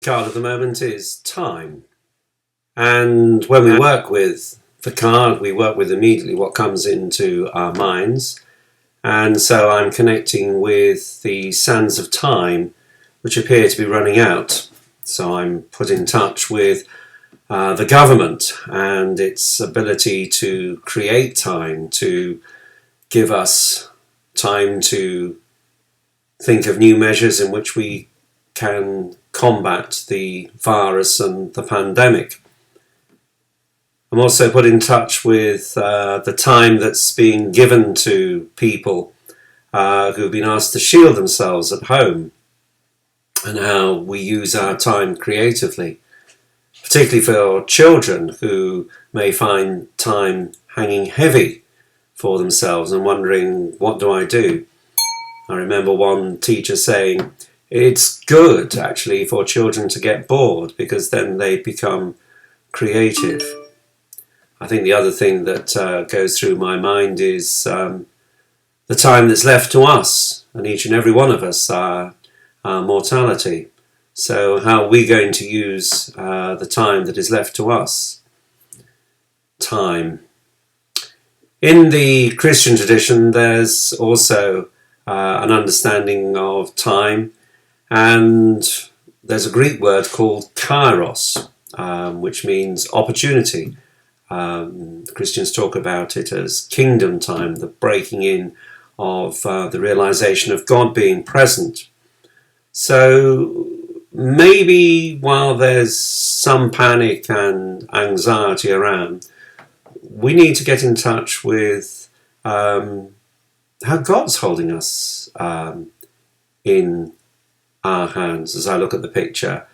card at the moment is time. And when we work with the card, we work with immediately what comes into our minds. And so I'm connecting with the sands of time, which appear to be running out. So I'm put in touch with the government and its ability to create time, to give us time to think of new measures in which we can combat the virus and the pandemic. I'm also put in touch with the time that's being given to people who've been asked to shield themselves at home, and how we use our time creatively, particularly for children who may find time hanging heavy for themselves and wondering, what do I do? I remember one teacher saying, it's good actually for children to get bored because then they become creative. I think the other thing that goes through my mind is the time that's left to us, and each and every one of us, our mortality. So how are we going to use the time that is left to us? Time. In the Christian tradition, there's also an understanding of time, and there's a Greek word called kairos, which means opportunity. Christians talk about it as kingdom time, the breaking in of the realization of God being present. So maybe while there's some panic and anxiety around, we need to get in touch with how God's holding us in our hands, as I look at the picture,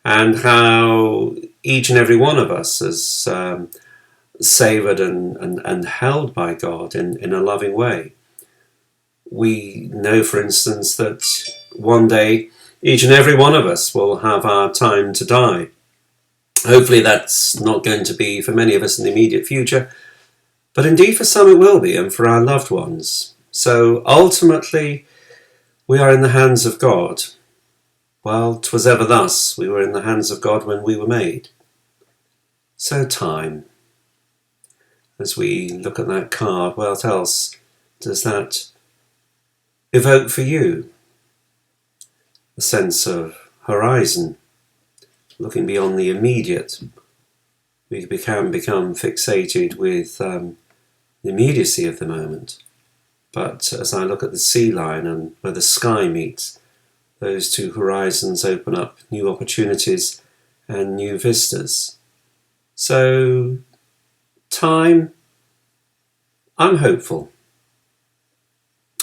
and how each and every one of us has savoured and held by God in a loving way. We know, for instance, that one day each and every one of us will have our time to die. Hopefully that's not going to be for many of us in the immediate future, but indeed for some it will be, and for our loved ones. So ultimately we are in the hands of God. Well, 'twas ever thus, we were in the hands of God when we were made. So time. As we look at that card, what else does that evoke for you? A sense of horizon, looking beyond the immediate. We can become fixated with the immediacy of the moment. But as I look at the sea line and where the sky meets, those two horizons open up new opportunities and new vistas. So, time, I'm hopeful.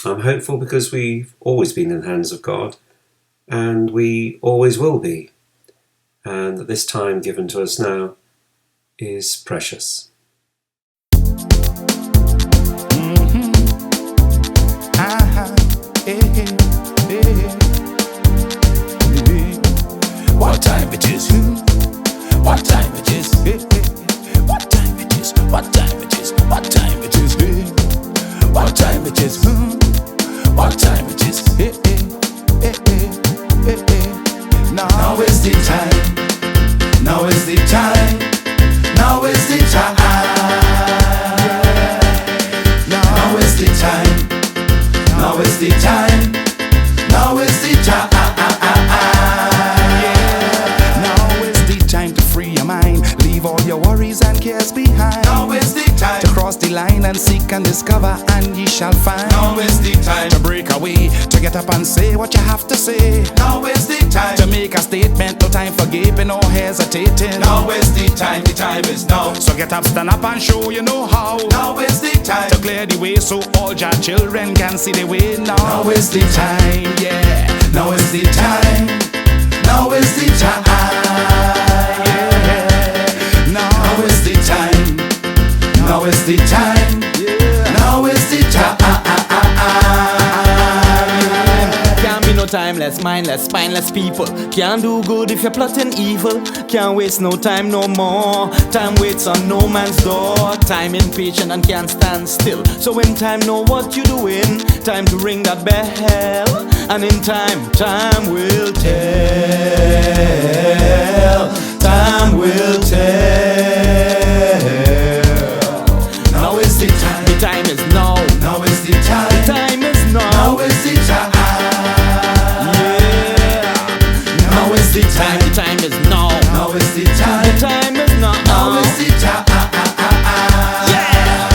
I'm hopeful because we've always been in the hands of God, and we always will be, and that this time given to us now is precious. What time it is? What time it is? What time it is? What time it is? What time it is? What time it is? What time it is? Now is the time. Now is the time. Now is the time. Now is the time. Now is the time. Now is the time. Now is the time to free your mind. Leave all your worries and cares behind. Now is the time to cross the line and seek and discover, and ye shall find. Now is the time to break away, to get up and say what you have to say. Now is the time to make a statement. No time for gaping or hesitating. Now is the time is now. So get up, stand up and show you know how. Now is the time to clear the way so all your children can see the way now. Now is the time, yeah. Now is the time. Now is the time, yeah. Now is the time. Now is the time. Yeah. Now is the time. Can't be no time timeless, mindless, spineless people. Can't do good if you're plotting evil. Can't waste no time no more. Time waits on no man's door. Time impatient and can't stand still. So in time know what you're doing. Time to ring that bell. And in time, time will tell. Time will tell. Now is the time. The time is now. Now is the time. The time is now. Now is the time. Yeah. Now is the time. The time is now. Now is the time. The time is now. Now is the time. Yeah.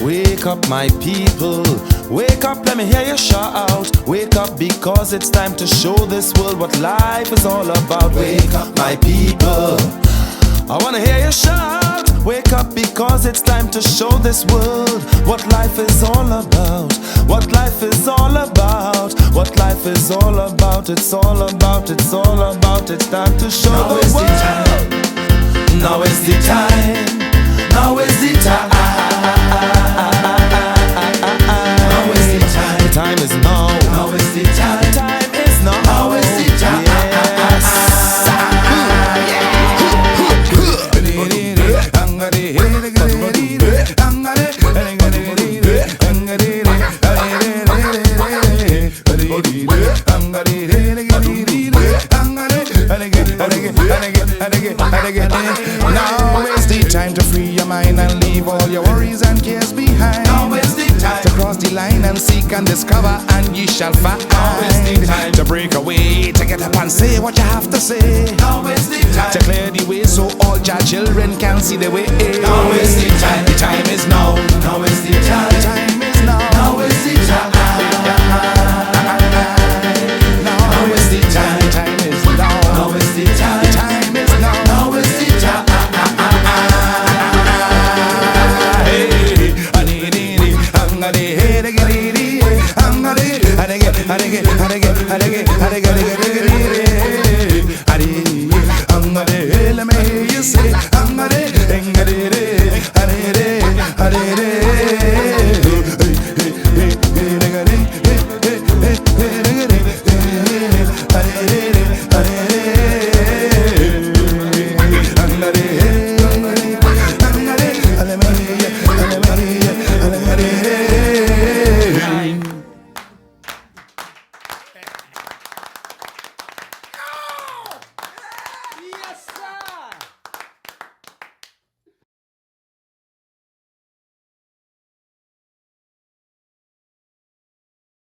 Wake up, my people. Wake up, let me hear you shout. Wake up because it's time to show this world what life is all about. Wake up, my people. I wanna hear you shout. Wake up because it's time to show this world what life is all about. What life is all about. What life is all about. It's all about. It's all about. It's time to show Now the is the world. time. Now is the time. Now is the time. Now is the time. The time is now. Now is the time. The time is now. Now is the time. Now is the time to free your mind and leave all your worries and cares behind. Now is the time to cross the line and seek and discover, and ye shall find. Now is the time to break away, to get up and say what you have to say. Now is the time To clear the way so all your children can see the way. Now is the time. The time is now. Now is the time. The time is now. Now is the time. Now is the time. The time is now. Now is the time. The time is now. Now is the time. Let me hear you say,